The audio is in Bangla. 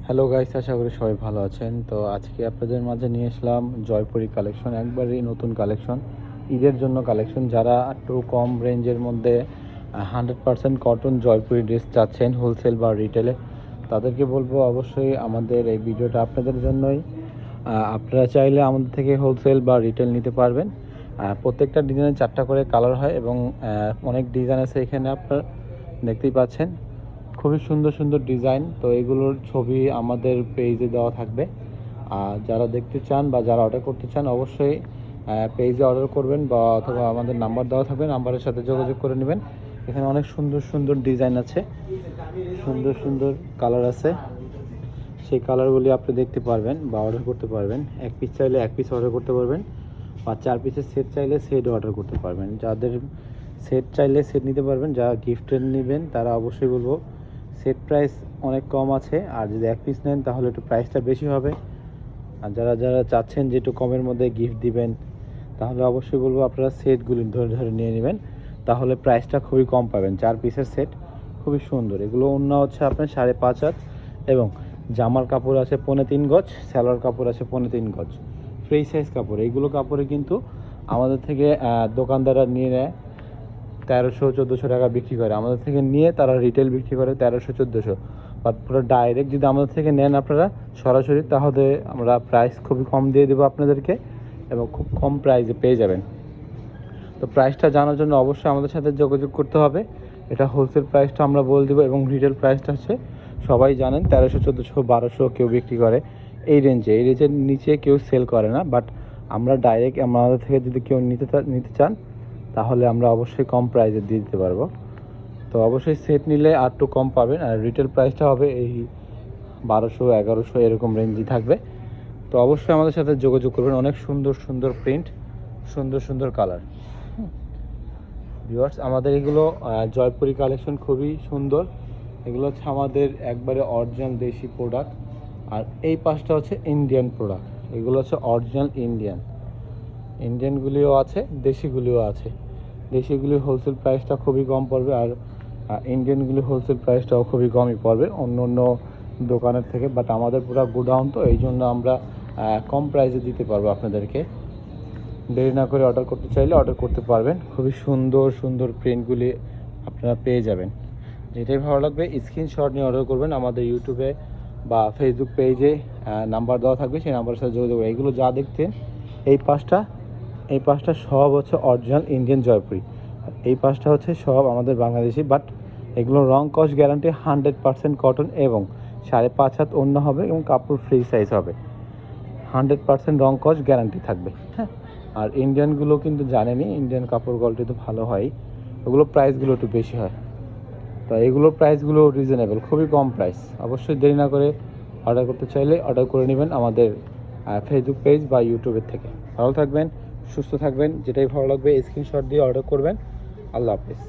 হ্যালো গাইস, আশা করি সবাই ভালো আছেন। তো আজকে আপনাদের মাঝে নিয়ে আসলাম জয়পুরি কালেকশন, একবারই নতুন কালেকশন, ঈদের জন্য কালেকশন। যারা একটু কম রেঞ্জের মধ্যে 100% কটন জয়পুরি ড্রেস চাচ্ছেন হোলসেল বা রিটেলে, তাদেরকে বলবো অবশ্যই আমাদের এই ভিডিওটা আপনাদের জন্যই। আপনারা চাইলে আমাদের থেকে হোলসেল বা রিটেল নিতে পারবেন। প্রত্যেকটা ডিজাইনে 4টা করে কালার হয় এবং অনেক ডিজাইন আছে এখানে, আপনারা দেখতেই পাচ্ছেন। খুবই সুন্দর সুন্দর ডিজাইন। তো এগুলোর ছবি আমাদের পেজে দেওয়া থাকবে। যারা দেখতে চান বা যারা অর্ডার করতে চান অবশ্যই পেজে অর্ডার করবেন বা অথবা আমাদের নাম্বার দেওয়া থাকবে, নাম্বারের সাথে যোগাযোগ করে নেবেন। এখানে অনেক সুন্দর সুন্দর ডিজাইন আছে, সুন্দর সুন্দর কালার আছে। সেই কালারগুলি আপনি দেখতে পারবেন বা অর্ডার করতে পারবেন। এক পিস চাইলে এক পিস অর্ডার করতে পারবেন, বা 4 পিসের সেট চাইলে সেট অর্ডার করতে পারবেন। যাদের সেট চাইলে সেট নিতে পারবেন, যারা গিফটের নেবেন তারা অবশ্যই বলবো সেট প্রাইস অনেক কম আছে, আর যদি এক পিস নেন তাহলে একটু প্রাইসটা বেশি হবে। আর যারা যারা চাচ্ছেন যে একটু কমের মধ্যে গিফট দিবেন, তাহলে অবশ্যই বলবো আপনারা সেটগুলি ধরে ধরে নিয়ে নেবেন, তাহলে প্রাইসটা খুবই কম পাবেন। 4 পিসের সেট খুবই সুন্দর। এগুলো ওড়না হচ্ছে আপনার 5.5 হাত এবং জামার কাপড় আছে 3.5 গজ, সালোয়ার কাপড় আছে 3.5 গজ, ফ্রি সাইজ কাপড়। এইগুলো কাপড়ে কিন্তু আমাদের থেকে দোকানদাররা নিয়ে নেয় 1300-1400 টাকা বিক্রি করে। আমাদের থেকে নিয়ে তারা রিটেল বিক্রি করে 1300-1400। বাট পুরো ডাইরেক্ট যদি আমাদের থেকে নেন আপনারা সরাসরি, তাহলে আমরা প্রাইস খুবই কম দিয়ে দেবো আপনাদেরকে এবং খুব কম প্রাইসে পেয়ে যাবেন। তো প্রাইসটা জানার জন্য অবশ্যই আমাদের সাথে যোগাযোগ করতে হবে। এটা হোলসেল প্রাইসটা আমরা বলে দেবো এবং রিটেল প্রাইসটা হচ্ছে সবাই জানেন 1300-1400-1200 কেউ বিক্রি করে এই রেঞ্জে। এই রেঞ্জের নিচে কেউ সেল করে না। বাট আমরা ডাইরেক্ট আমাদের থেকে যদি কেউ নিতে চান তাহলে আমরা অবশ্যই কম প্রাইসে দিয়ে দিতে পারবো। তো অবশ্যই সেট নিলে আর একটু কম পাবেন, আর রিটেল প্রাইসটা হবে এই 1200-1100 এরকম রেঞ্জই থাকবে। তো অবশ্যই আমাদের সাথে যোগাযোগ করবেন। অনেক সুন্দর সুন্দর প্রিন্ট, সুন্দর সুন্দর কালার। ভিউয়ার্স, আমাদের এগুলো জয়পুরি কালেকশন খুবই সুন্দর। এগুলো হচ্ছে আমাদের একবারে অরিজিনাল দেশি প্রোডাক্ট, আর এই পাশটা হচ্ছে ইন্ডিয়ান প্রোডাক্ট। এগুলো হচ্ছে অরিজিনাল ইন্ডিয়ানগুলিও আছে, দেশিগুলিও আছে। দেশিগুলি হোলসেল প্রাইসটা খুবই কম পড়বে, আর ইন্ডিয়ানগুলি হোলসেল প্রাইসটাও খুবই কমই পড়বে অন্য অন্য দোকানের থেকে। বাট আমাদের পুরো গোডাউন, তো এই জন্য আমরা কম প্রাইসে দিতে পারবো আপনাদেরকে। দেরি না করে অর্ডার করতে চাইলে অর্ডার করতে পারবেন। খুবই সুন্দর সুন্দর প্রিন্টগুলি আপনারা পেয়ে যাবেন। যেটাই ভালো লাগবে স্ক্রিনশট নিয়ে অর্ডার করবেন। আমাদের ইউটিউবে বা ফেসবুক পেজে নাম্বার দেওয়া থাকবে, সেই নাম্বারের সাথে যোগাযোগ। এইগুলো যা দেখতেন এই পাঁচটা সব হচ্ছে অরিজিনাল ইন্ডিয়ান জয়পুরি, এই পাঁচটা হচ্ছে সব আমাদের বাংলাদেশি। বাট এগুলো রং কস গ্যারান্টি, 100% কটন এবং 5.5 হাত ওড়না হবে এবং কাপড় ফ্রি সাইজ হবে। 100% রং কস গ্যারান্টি থাকবে। হ্যাঁ, আর ইন্ডিয়ানগুলো কিন্তু জানেনই, ইন্ডিয়ান কাপড় কোয়ালিটি তো ভালো হয়, ওগুলো প্রাইসগুলো একটু বেশি হয়। তো এগুলোর প্রাইসগুলো রিজনেবল, খুবই কম প্রাইস। অবশ্যই দেরি না করে অর্ডার করতে চাইলে অর্ডার করে নেবেন আমাদের ফেসবুক পেজ বা ইউটিউবের থেকে। ভালো থাকবেন, সুস্থ থাকবেন। যেটাই ভালো লাগবে স্ক্রিনশট দিয়ে অর্ডার করবেন। আল্লাহ হাফিজ।